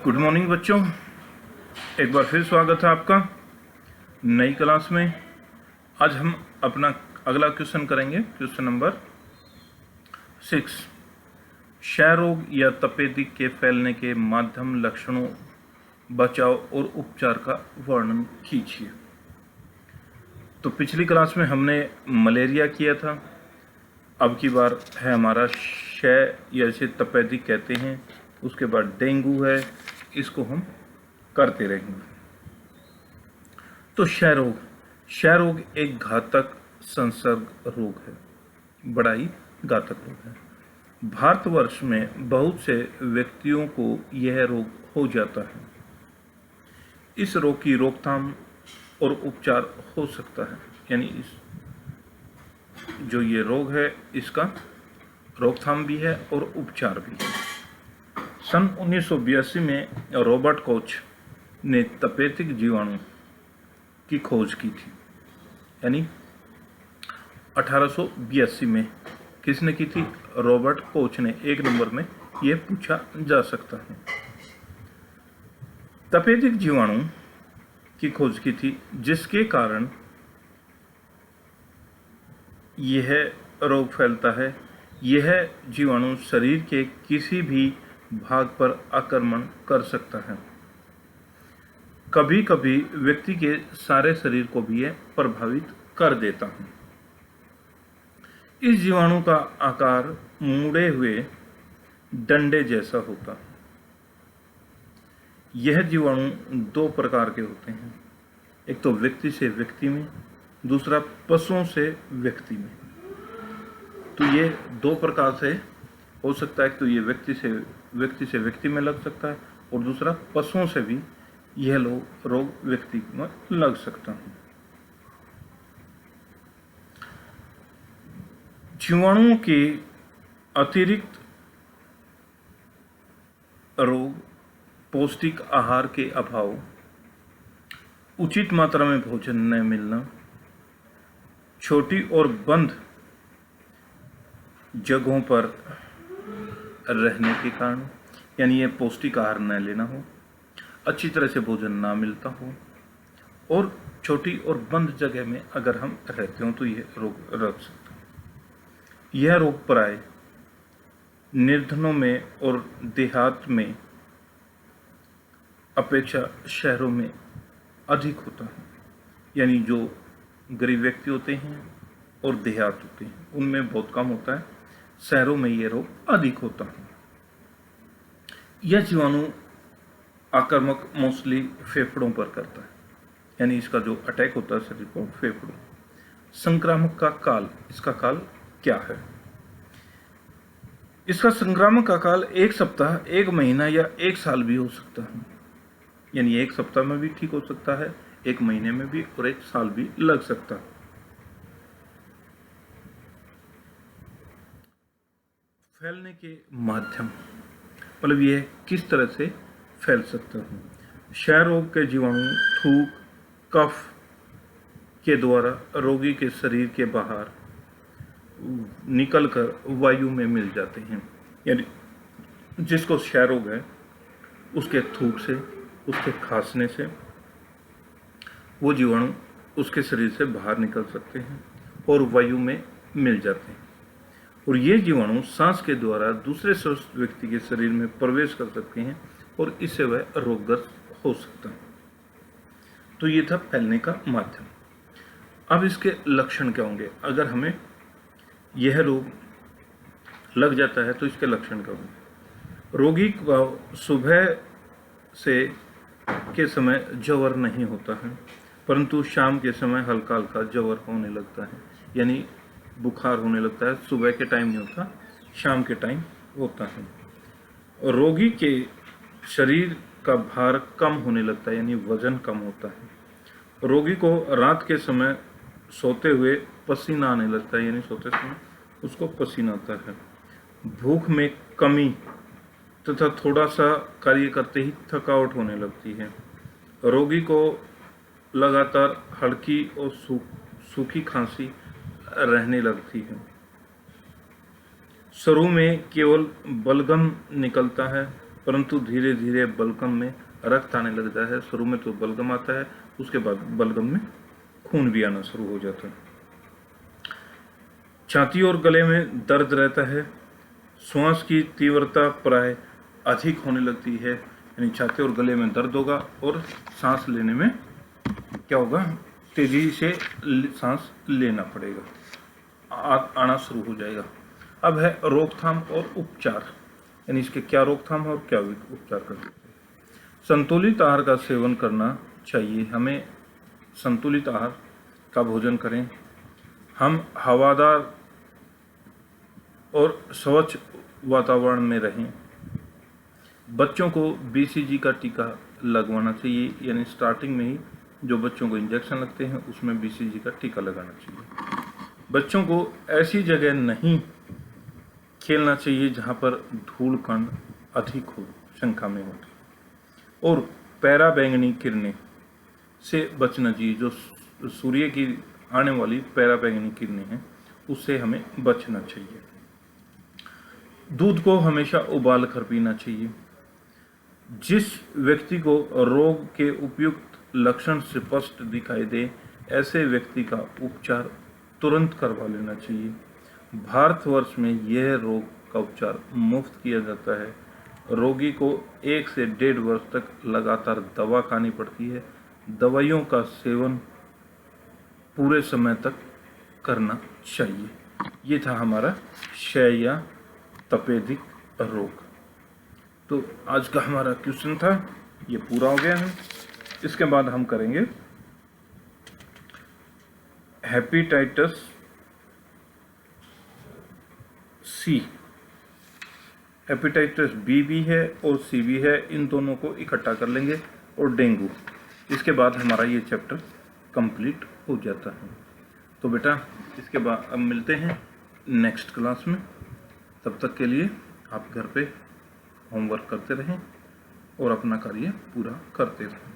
Good morning बच्चों, एक बार फिर स्वागत है आपका नई क्लास में। आज हम अपना अगला क्वेश्चन करेंगे, क्वेश्चन नंबर 6। क्षय रोग या तपेदिक के फैलने के माध्यम, लक्षणों, बचाव और उपचार का वर्णन कीजिए। तो पिछली क्लास में हमने मलेरिया किया था, अब की बार है हमारा क्षय या इसे तपेदिक कहते हैं, उसके बाद डेंगू है, इसको हम करते रहेंगे। तो क्षय रोग एक घातक संसर्ग रोग है, बड़ा ही घातक रोग है। भारतवर्ष में बहुत से व्यक्तियों को यह रोग हो जाता है। इस रोग की रोकथाम और उपचार हो सकता है, यानी इस जो ये रोग है इसका रोकथाम भी है और उपचार भी है। सन 1982 में रॉबर्ट कोच ने तपेदिक जीवाणु की खोज की थी, यानी 1882 में किसने की थी? रॉबर्ट कोच ने। एक नंबर में यह पूछा जा सकता है। तपेदिक जीवाणु की खोज की थी, जिसके कारण यह रोग फैलता है। यह जीवाणु शरीर के किसी भी भाग पर आक्रमण कर सकता है। कभी कभी व्यक्ति के सारे शरीर को भी यह प्रभावित कर देता है। इस जीवाणु का आकार मुड़े हुए डंडे जैसा होता है। यह जीवाणु दो प्रकार के होते हैं, एक तो व्यक्ति से व्यक्ति में, दूसरा पशुओं से व्यक्ति में। तो ये दो प्रकार से हो सकता है। तो ये व्यक्ति से व्यक्ति में लग सकता है, और दूसरा पशुओं से भी यह रोग व्यक्ति में लग सकता है। जीवाणुओं के अतिरिक्त रोग पौष्टिक आहार के अभाव, उचित मात्रा में भोजन न मिलना, छोटी और बंद जगहों पर रहने के कारण, यानी ये पौष्टिक आहार न लेना हो, अच्छी तरह से भोजन ना मिलता हो, और छोटी और बंद जगह में अगर हम रहते हो तो यह रोग रख सकता है। यह रोग प्राय निर्धनों में और देहात में अपेक्षा शहरों में अधिक होता है, यानी जो गरीब व्यक्ति होते हैं और देहात होते हैं उनमें बहुत कम होता है, शहरों में यह रोग अधिक होता है। यह जीवाणु आक्रामक मोस्टली फेफड़ों पर करता है, यानी इसका जो अटैक होता है शरीर को फेफड़ों। संक्रामक का काल, इसका काल क्या है? इसका संक्रामक का काल 1 सप्ताह, 1 महीना या 1 साल भी हो सकता है, यानी 1 सप्ताह में भी ठीक हो सकता है, 1 महीने में भी, और 1 साल भी लग सकता है। फैलने के माध्यम, मतलब ये किस तरह से फैल सकता है? क्षय रोग के जीवाणु थूक, कफ के द्वारा रोगी के शरीर के बाहर निकलकर वायु में मिल जाते हैं, यानी जिसको क्षय रोग है उसके थूक से, उसके खांसने से वो जीवाणु उसके शरीर से बाहर निकल सकते हैं और वायु में मिल जाते हैं, और ये जीवाणु सांस के द्वारा दूसरे स्वस्थ व्यक्ति के शरीर में प्रवेश कर सकते हैं और इससे वह रोगग्रस्त हो सकता है। तो ये था फैलने का माध्यम। अब इसके लक्षण क्या होंगे? अगर हमें यह रोग लग जाता है तो इसके लक्षण क्या होंगे? रोगी को सुबह से के समय ज्वर नहीं होता है, परंतु शाम के समय हल्का हल्का ज्वर होने लगता है, यानी बुखार होने लगता है। सुबह के टाइम नहीं होता, शाम के टाइम होता है। रोगी के शरीर का भार कम होने लगता है, यानी वजन कम होता है। रोगी को रात के समय सोते हुए पसीना आने लगता है, यानी सोते समय उसको पसीना आता है। भूख में कमी तथा थोड़ा सा कार्य करते ही थकावट होने लगती है। रोगी को लगातार हल्की और सूखी खांसी रहने लगती है। शुरू में केवल बलगम निकलता है, परंतु धीरे धीरे बलगम में रक्त आने लगता है। शुरू में तो बलगम आता है, उसके बाद बलगम में खून भी आना शुरू हो जाता है। छाती और गले में दर्द रहता है। श्वास की तीव्रता प्राय अधिक होने लगती है, यानी छाती और गले में दर्द होगा और सांस लेने में क्या होगा, तेजी से सांस लेना पड़ेगा, आना शुरू हो जाएगा। अब है रोकथाम और उपचार, यानी इसके क्या रोकथाम है और क्या उपचार कर सकते हैं। संतुलित आहार का सेवन करना चाहिए। हमें संतुलित आहार का भोजन करें। हम हवादार और स्वच्छ वातावरण में रहें। बच्चों को BCG का टीका लगवाना चाहिए, यानी स्टार्टिंग में ही जो बच्चों को इंजेक्शन लगते हैं उसमें BCG का टीका लगाना चाहिए। बच्चों को ऐसी जगह नहीं खेलना चाहिए जहां पर धूल कण अधिक हो, संख्या में होती, और पैरा बैंगनी किरणें से बचना चाहिए। जो सूर्य की आने वाली पैरा बैंगनी किरणें हैं उससे हमें बचना चाहिए। दूध को हमेशा उबाल कर पीना चाहिए। जिस व्यक्ति को रोग के उपयुक्त लक्षण स्पष्ट दिखाई दे, ऐसे व्यक्ति का उपचार तुरंत करवा लेना चाहिए। भारतवर्ष में यह रोग का उपचार मुफ्त किया जाता है। रोगी को 1 से 1.5 वर्ष तक लगातार दवा खानी पड़ती है। दवाइयों का सेवन पूरे समय तक करना चाहिए। ये था हमारा क्षय या तपेदिक रोग। तो आज का हमारा क्वेश्चन था, ये पूरा हो गया है। इसके बाद हम करेंगे हेपेटाइटिस C। हेपेटाइटिस B भी है और C भी है, इन दोनों को इकट्ठा कर लेंगे, और डेंगू। इसके बाद हमारा ये चैप्टर कंप्लीट हो जाता है। तो बेटा इसके बाद अब मिलते हैं नेक्स्ट क्लास में। तब तक के लिए आप घर पे होमवर्क करते रहें और अपना कार्य पूरा करते रहें।